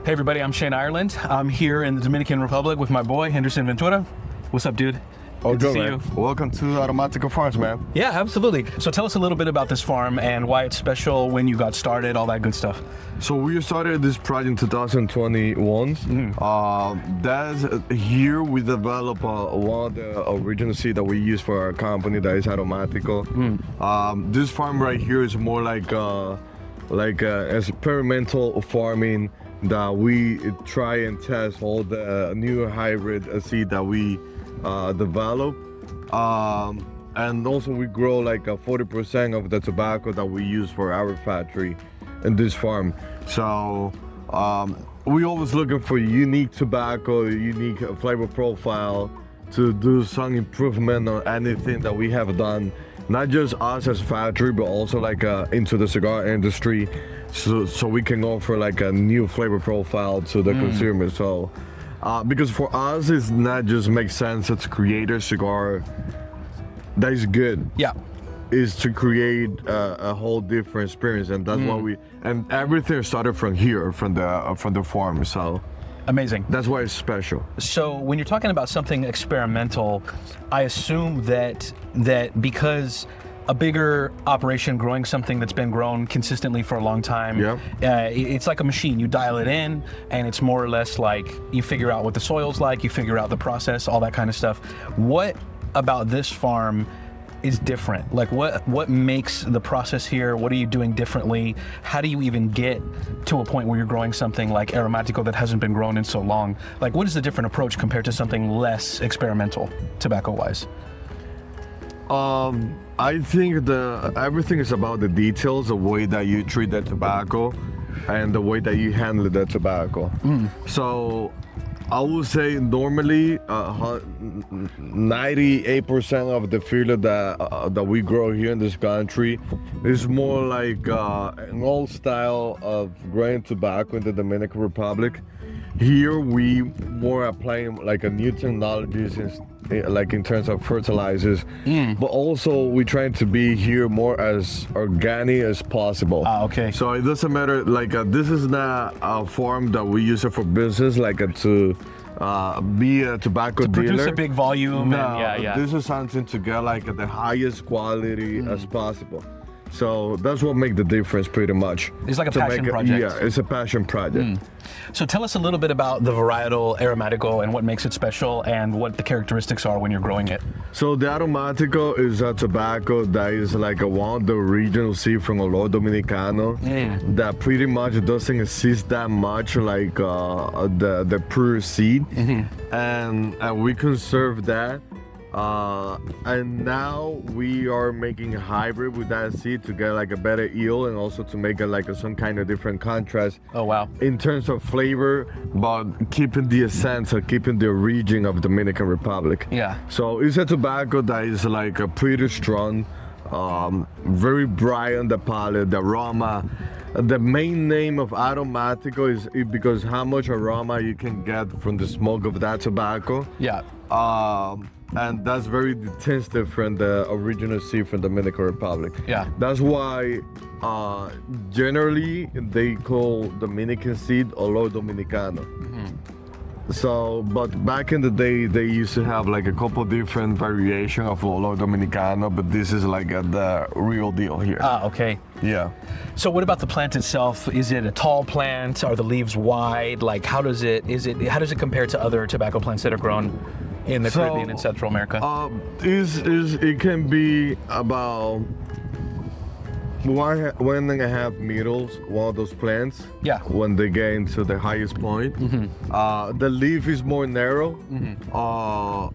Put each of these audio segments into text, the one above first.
Hey everybody, I'm Shane Ireland. I'm here in the Dominican Republic with my boy, Henderson Ventura. What's up, dude? Oh, good to see man. you. Welcome to Aromático Farms, man. Yeah, absolutely. So tell us a little bit about this farm and why it's special, when you got started, all that good stuff. So we started this project in 2021. Here we developed one of the original seed that we use for our company, that is Aromático. This farm right here is more like experimental farming, that we try and test all the new hybrid seed that we develop, and also we grow like 40% of the tobacco that we use for our factory in this farm. So we always looking for unique tobacco, unique flavor profile, to do some improvement on anything that we have done, not just us as factory, but also like into the cigar industry, so we can offer like a new flavor profile to the consumer. So because for us, it's not just makes sense to create a cigar that is good. Yeah. Is to create a whole different experience, and that's why everything started from here, from the farm. So amazing. that's why it's special. So when you're talking about something experimental, I assume that because a bigger operation growing something that's been grown consistently for a long time, it's like a machine. You dial it in, and it's more or less like you figure out what the soil's like, you figure out the process, all that kind of stuff. What about this farm is different? Like what makes the process here? What are you doing differently? How do you even get to a point where you're growing something like Aromático that hasn't been grown in so long? Like, what is the different approach compared to something less experimental, tobacco-wise? I think everything is about the details, the way that you treat the tobacco and the way that you handle the tobacco. So I would say normally 98% of the field that we grow here in this country is more like an old style of growing tobacco in the Dominican Republic. Here we more applying like a new technologies, like in terms of fertilizers, but also we trying to be here more as organic as possible. Okay. So it doesn't matter, like this is not a farm that we use it for business, like to be a tobacco dealer. Produce a big volume. No, this is something to get like the highest quality as possible. So that's what makes the difference pretty much. It's like a passion project. Yeah, it's a passion project. So tell us a little bit about the varietal Aromático and what makes it special and what the characteristics are when you're growing it. So the Aromático is a tobacco that is like one of the original seed from Olor Dominicano that pretty much doesn't exist that much like the pure seed, and we conserve that. And now we are making a hybrid with that seed to get like a better yield, and also to make it like some kind of different contrast. Oh wow! In terms of flavor, but keeping the essence or keeping the origin of Dominican Republic. Yeah. So it's a tobacco that is like a pretty strong, very bright on the palate, the aroma. The main name of Aromático is because how much aroma you can get from the smoke of that tobacco. Yeah. And that's very distinctive from the original seed from the Dominican Republic. Yeah. That's why generally they call Dominican seed Olor Dominicano. So, but back in the day, they used to have like a couple different variations of Olor Dominicano, but this is like the real deal here. Okay. Yeah. So what about the plant itself? Is it a tall plant? Are the leaves wide? Like how does it compare to other tobacco plants that are grown in the Caribbean and Central America? It can be about 1.5 meters, one of those plants. Yeah. When they get into the highest point. The leaf is more narrow,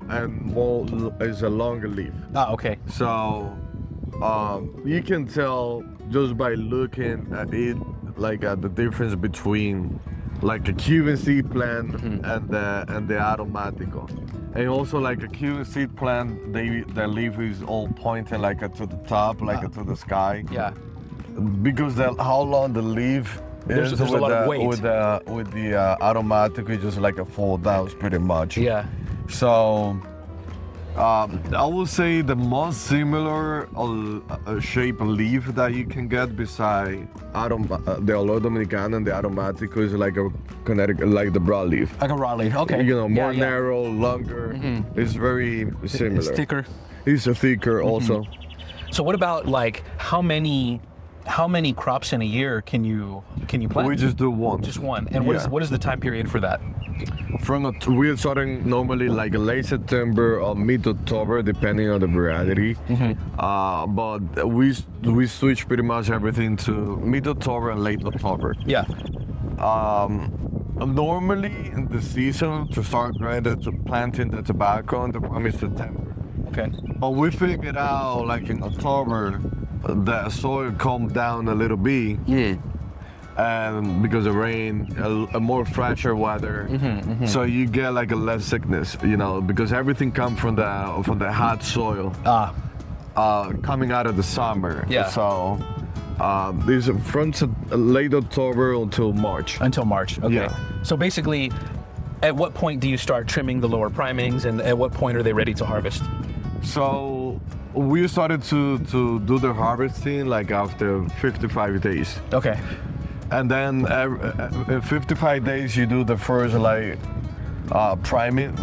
and more is a longer leaf. Okay. So you can tell just by looking at it, like the difference between like a Cuban seed plant and the Aromático. And also like a Cuban seed plant, the leaf is all pointing like to the top, like to the sky. Yeah. Because how long the leaf There's a lot of weight. with the Aromático, it's just like a fold down pretty much. Yeah. So I would say the most similar shape leaf that you can get beside the Olor Dominicano and the Aromático is like a Connecticut, like the broadleaf. Like a raw leaf, okay. You know, more narrow, longer. It's very similar. It's thicker. It's thicker also. So what about like how many crops in a year can you plant? We just do one. Just one. And what is the time period for that? We're starting normally like late September or mid-October, depending on the variety. But we switch pretty much everything to mid-October and late October. Yeah. Normally in the season to start planting the tobacco, and the prime is September. Okay. But we figured out like in October, the soil calmed down a little bit. And because of rain, a more fresher weather, so you get like a less sickness, you know, because everything comes from the hot soil coming out of the summer. Yeah. So this is from late October until March. Until March. Okay. Yeah. So basically, at what point do you start trimming the lower primings, and at what point are they ready to harvest? So we started to do the harvesting like after 55 days. Okay. And then in 55 days you do the first like priming,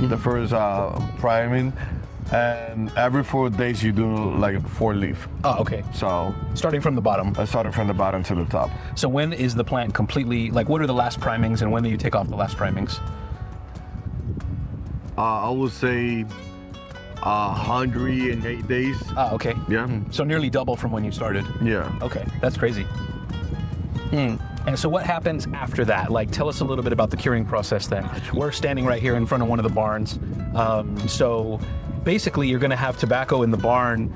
and every 4 days you do like 4 leaf. Oh, okay. So starting from the bottom. I started from the bottom to the top. So when is the plant completely, like what are the last primings and when do you take off the last primings? I would say 108 days. Ah, okay. Yeah. So nearly double from when you started. Yeah. Okay, that's crazy. And so what happens after that? Like, tell us a little bit about the curing process then. We're standing right here in front of one of the barns. So basically you're gonna have tobacco in the barn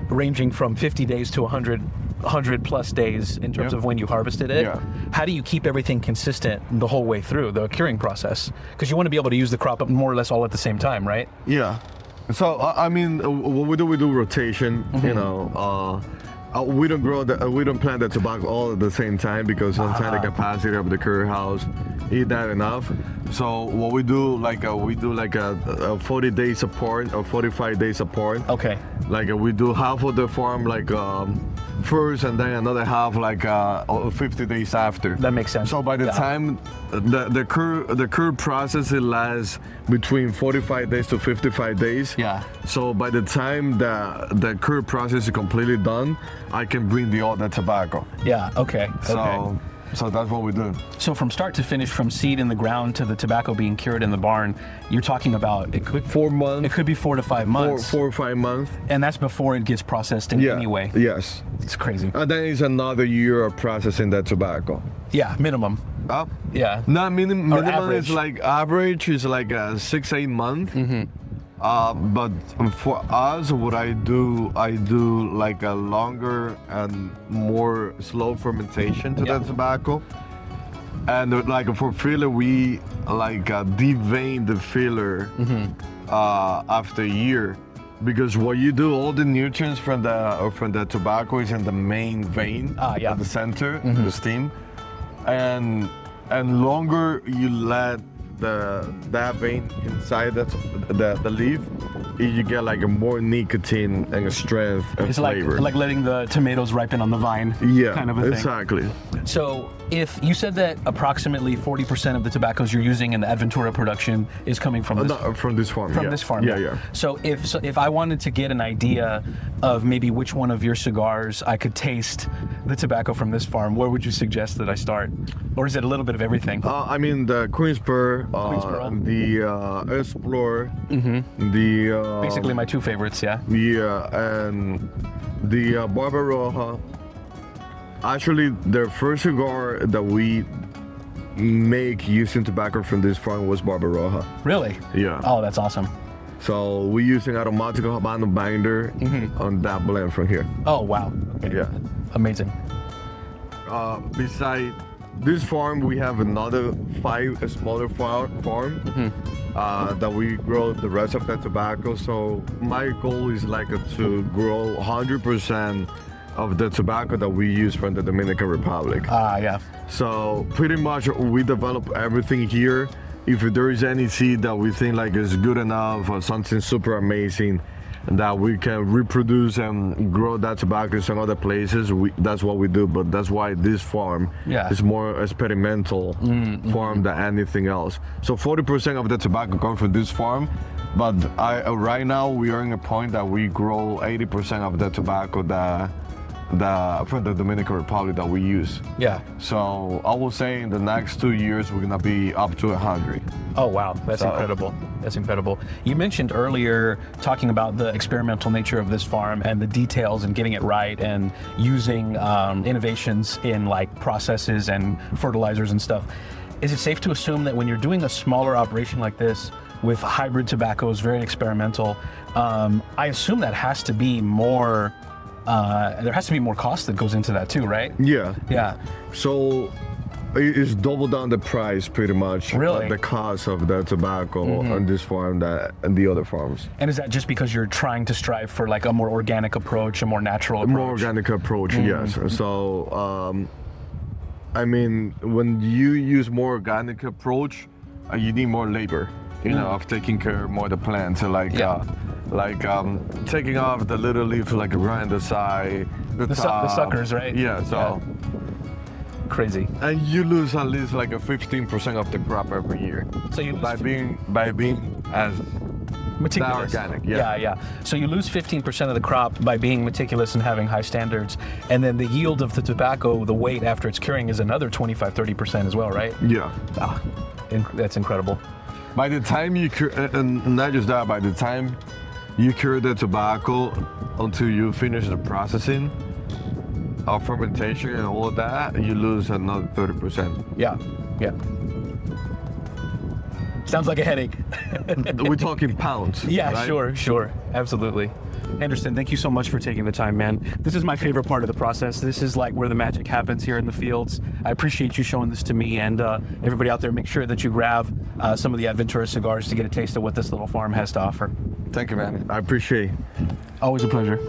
ranging from 50 days to 100 plus days in terms of when you harvested it. Yeah. How do you keep everything consistent the whole way through the curing process? Because you want to be able to use the crop up more or less all at the same time, right? Yeah. So I mean, what we do rotation. You know, we don't plant the tobacco all at the same time because sometimes the capacity of the curry house is not enough. So what we do, we do a 40 days apart or 45 days apart. Okay. Like we do half of the farm first, and then another half 50 days after. That makes sense. So by the time the cure process, it lasts between 45 days to 55 days. Yeah. So by the time the cure process is completely done, I can bring the other tobacco. Yeah. Okay. Okay. So that's what we do. So from start to finish, from seed in the ground to the tobacco being cured in the barn, you're talking about it could 4 months. It could be 4 to 5 months. 4 or 5 months. And that's before it gets processed in any way. Yes. It's crazy. And then it's another year of processing that tobacco. Yeah, minimum. Yeah. No, minimum average. is like average is like 6-8 months. But for us, what I do like a longer and more slow fermentation to the tobacco. And like for filler, we devein the filler after a year, because what you do, all the nutrients from the tobacco is in the main vein at the center, the stem, and longer you let that vein inside the leaf, you get like a more nicotine and a strength and it's flavor. like letting the tomatoes ripen on the vine. Yeah, kind of a thing. Exactly. So if you said that approximately 40% of the tobaccos you're using in the ADVentura production is coming from this, from this farm. From this farm. Yeah. So if I wanted to get an idea of maybe which one of your cigars I could taste the tobacco from this farm, where would you suggest that I start? Or is it a little bit of everything? I mean the Queensborough, the Explorer, the basically my 2 favorites, yeah. Yeah, and the Barbaroja. Actually, the first cigar that we make using tobacco from this farm was Barbaroja. Really? Yeah. Oh, that's awesome. So we're using Aromático Habano binder on that blend from here. Oh, wow. Okay. Yeah. Amazing. Beside this farm, we have another 5 smaller farm that we grow the rest of the tobacco. So my goal is to grow 100% of the tobacco that we use from the Dominican Republic. Yeah. So pretty much we develop everything here, if there is any seed that we think like is good enough or something super amazing that we can reproduce and grow that tobacco in some other places, that's what we do. But that's why this farm is more experimental farm than anything else. So 40% of the tobacco comes from this farm, but right now we are in a point that we grow 80% of the tobacco from the Dominican Republic that we use. Yeah. So I will say in the next 2 years we're gonna be up to 100. Oh wow, that's incredible. That's incredible. You mentioned earlier talking about the experimental nature of this farm and the details and getting it right and using innovations in like processes and fertilizers and stuff. Is it safe to assume that when you're doing a smaller operation like this with hybrid tobaccos, very experimental, I assume that has to be more there has to be more cost that goes into that too, right? Yeah. Yeah. So it's double down the price pretty much. Really? The cost of the tobacco on this farm and the other farms. And is that just because you're trying to strive for like a more organic approach, a more natural approach? A more organic approach, yes. So, I mean, when you use more organic approach, you need more labor, you know, of taking care more of the plants. So taking off the little leaf, like grind the side, the suckers, right? Yeah, so. Crazy. And you lose at least like a 15% of the crop every year. So you by being as meticulous. Organic, yeah. So you lose 15% of the crop by being meticulous and having high standards, and then the yield of the tobacco, the weight after it's curing, is another 25-30% as well, right? Yeah. That's incredible. By the time you cure, and not just that, by the time you cure the tobacco until you finish the processing of fermentation and all of that, you lose another 30%. Yeah. Sounds like a headache. We're talking pounds. Yeah, right? sure. Absolutely. Henderson, thank you so much for taking the time, man. This is my favorite part of the process. This is like where the magic happens here in the fields. I appreciate you showing this to me, and everybody out there, make sure that you grab some of the ADVentura cigars to get a taste of what this little farm has to offer. Thank you, man. I appreciate it. Always a pleasure.